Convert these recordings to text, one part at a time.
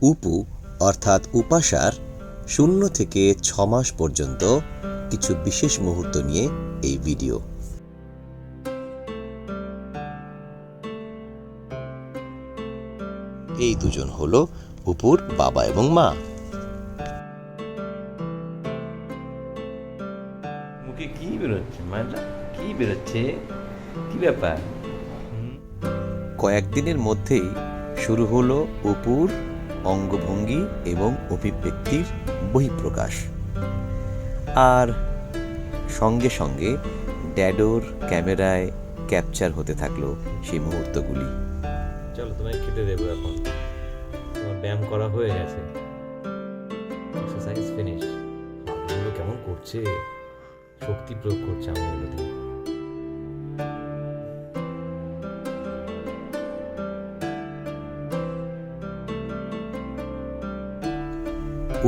উপু অর্থাৎ উপাসার 0 থেকে 6 মাস পর্যন্ত কিছু বিশেষ মুহূর্ত নিয়ে এই ভিডিও। এই দুজন হলো উপুর বাবা এবং মা। মুখে কি বেরোচ্ছে মাইলা? কি বেরোচ্ছে? কি ব্যাপার? কয়েকদিনের মধ্যেই শুরু হলো উপুর অঙ্গভঙ্গি এবং অভিব্যক্তির বহিঃপ্রকাশ, আর সঙ্গে সঙ্গে ড্যাডোর ক্যামেরায় ক্যাপচার হতে থাকলো সেই মুহূর্তগুলি। চলো তোমায় খেতে দেবো এখন, তোমার ব্যায়াম করা হয়ে গেছে, এক্সারসাইজ ফিনিশ। হাতগুলো কেমন করছে, শক্তি প্রয়োগ করছে আঙুলগুলো দিয়ে।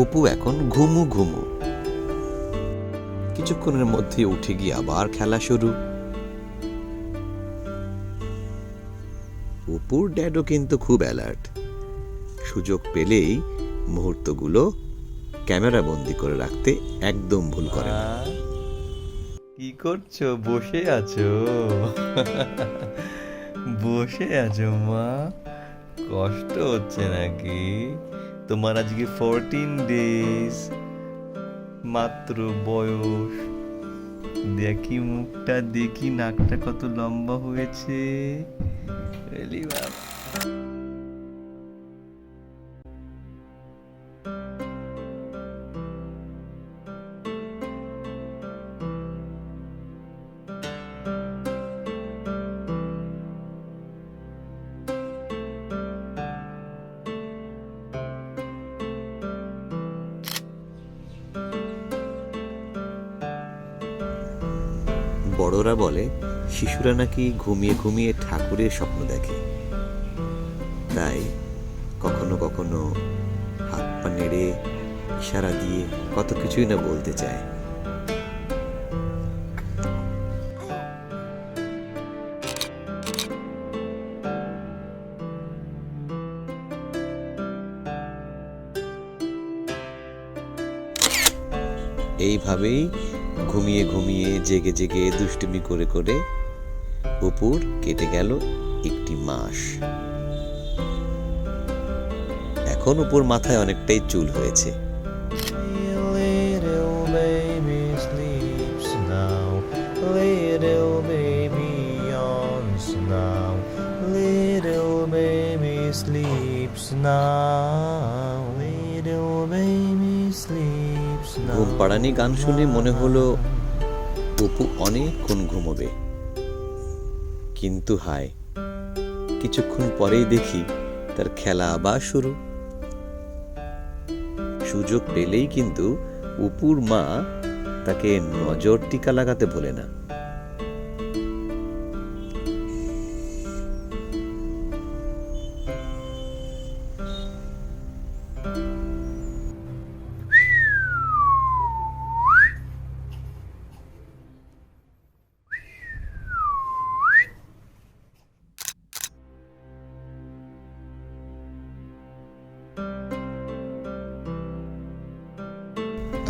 অপু এখন ঘুমু ঘুমু, কিছুক্ষণের মধ্যে উঠে গিয়ে আবার খেলা শুরু। অপুর ড্যাডও কিন্তু খুব অ্যালার্ট, সুযোগ পেলেই মুহূর্তগুলো ক্যামেরা বন্দি করে রাখতে একদম ভুল করে না। কি করছো? বসে আছো? বসে আছো মা? কষ্ট হচ্ছে নাকি? তোমার আজকে 14 ডেজ মাত্র বয়স। দেখি মুখটা, দেখি নাকটা কত লম্বা হয়েছে। রেলি বাবা, বড়রা বলে শিশুরা নাকি ঘুমিয়ে ঘুমিয়ে ঠাকুরের স্বপ্ন দেখে, তাই কখনো কখনো হাত পা নেড়ে ইশারা দিয়ে কত কিছুই না বলতে চায়। এইভাবেই ঘুমিয়ে ঘুমিয়ে জেগে জেগে দুষ্টুমি করে করে অপুর কেটে গেল একটি মাস। এখন অপুর মাথায় অনেকটাই চুল হয়েছে। ঘুম পাড়ানি গান শুনে মনে হলো অপু অনেকক্ষণ ঘুমোবে, কিন্তু হায়, কিছুক্ষণ পরেই দেখি তার খেলা আবার শুরু। সুযোগ পেলেই কিন্তু অপুর মা তাকে নজর টিকা লাগাতে ভোলে না।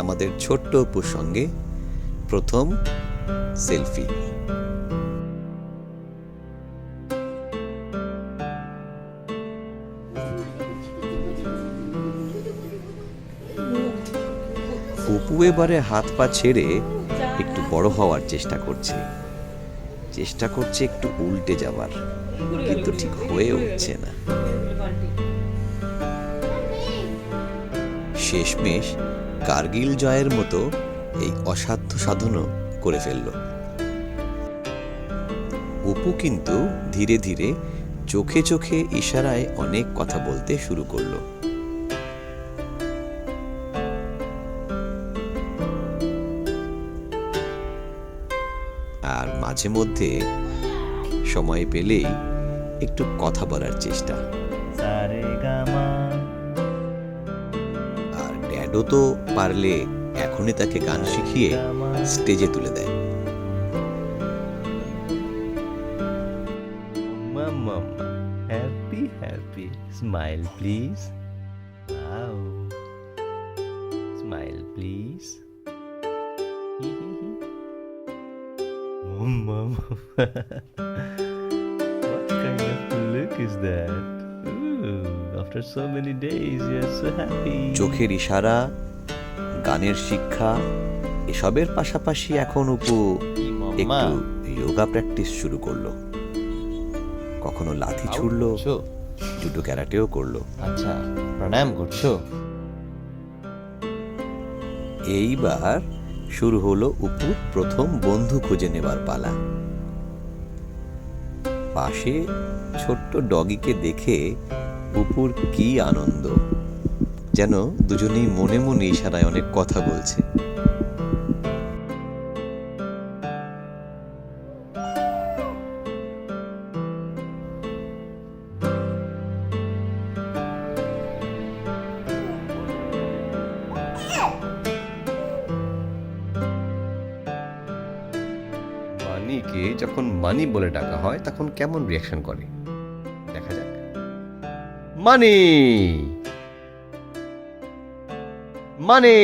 আমাদের ছোট্ট অপুর সঙ্গে প্রথম সেলফি। অপু এবারে হাত পা ছেড়ে একটু বড় হওয়ার চেষ্টা করছে একটু উল্টে যাবার, কিন্তু ঠিক হয়ে উঠছে না। শেষমেশ কার্গিল জয়ের মতো এই অসাধ্য সাধনও করে ফেলল। অপু কিন্তু ধীরে ধীরে চোখে চোখে ইশারায় অনেক কথা বলতে শুরু করলো। আর মাঝে মধ্যে সময় পেলেই একটু কথা বলার চেষ্টা। আর ড্যাডও তো পারলে এখনই তাকে গান শিখিয়ে স্টেজে তুলে দেয়। Mama, happy, happy. Smile, please. Wow. Smile, please. Mom. What kind of look is that? Ooh, after so many days, you're so happy. চোখের ইশারা, গানের শিক্ষা এসবের পাশাপাশি এখন অপু একটু যোগা প্র্যাকটিস শুরু করলো। কখনো লাথি ছুড়লো, জুডো ক্যারাটেও করলো। আচ্ছা, প্রাণায়াম করছো? এইবার শুরু হলো অপুর প্রথম বন্ধু খুঁজে নেবার পালা। পাশে ছোট্ট ডগিকে দেখে অপুর কি আনন্দ, যেন দুজনেই মনে মনে ইশারায় অনেক কথা বলছে। মানিকে যখন মানি বলে ডাকা হয় তখন কেমন রিয়াকশন করে দেখা যাক। মানি, মানি,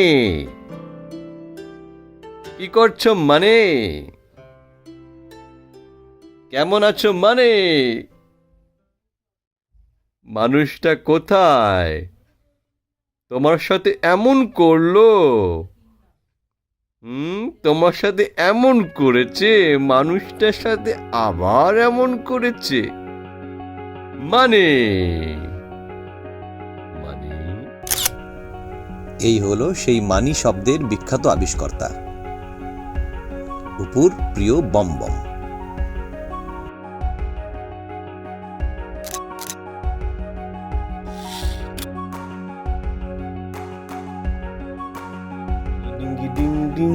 কি করছো মানে? কেমন আছো মানে? মানুষটা কোথায়? তোমার সাথে এমন করলো? তোমার সাথে এমন করেছে, মানুষটার সাথে আবার এমন করেছে। মানে মানে এই হলো সেই মানি শব্দের বিখ্যাত আবিষ্কর্তা, অপুর প্রিয় বমবম।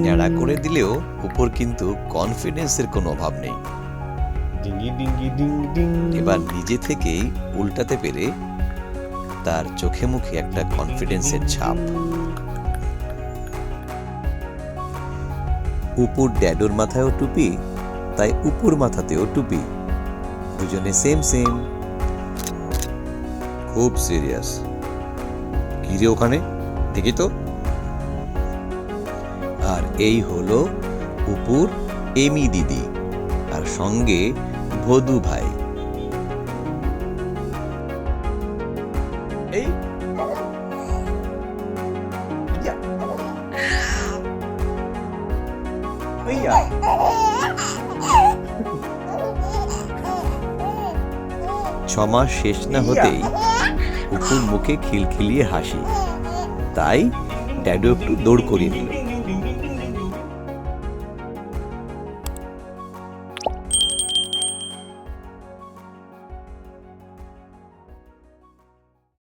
ন্যাড়া করে দিলেও উপর কিন্তু কনফিডেন্সের কোনো অভাব নেই। এবার নিজে থেকেই উল্টাতে পেরে তার চোখে মুখে একটা কনফিডেন্সের ছাপ। উপর ড্যাডোর মাথায়ও টুপি, তাই উপর মাথাতেও টুপি, দুজনে সেম সেম। খুব সিরিয়াস। কি রে ওখানে, দেখি তো। আর এই হলো অপুর এমি দিদি, আর সঙ্গে ভদু ভাই। এই ছমাস শেষ না হতেই অপুর মুখে খিলখিলিয়ে হাসি, তাই ড্যাডু একটু দৌড় করিয়ে নিল।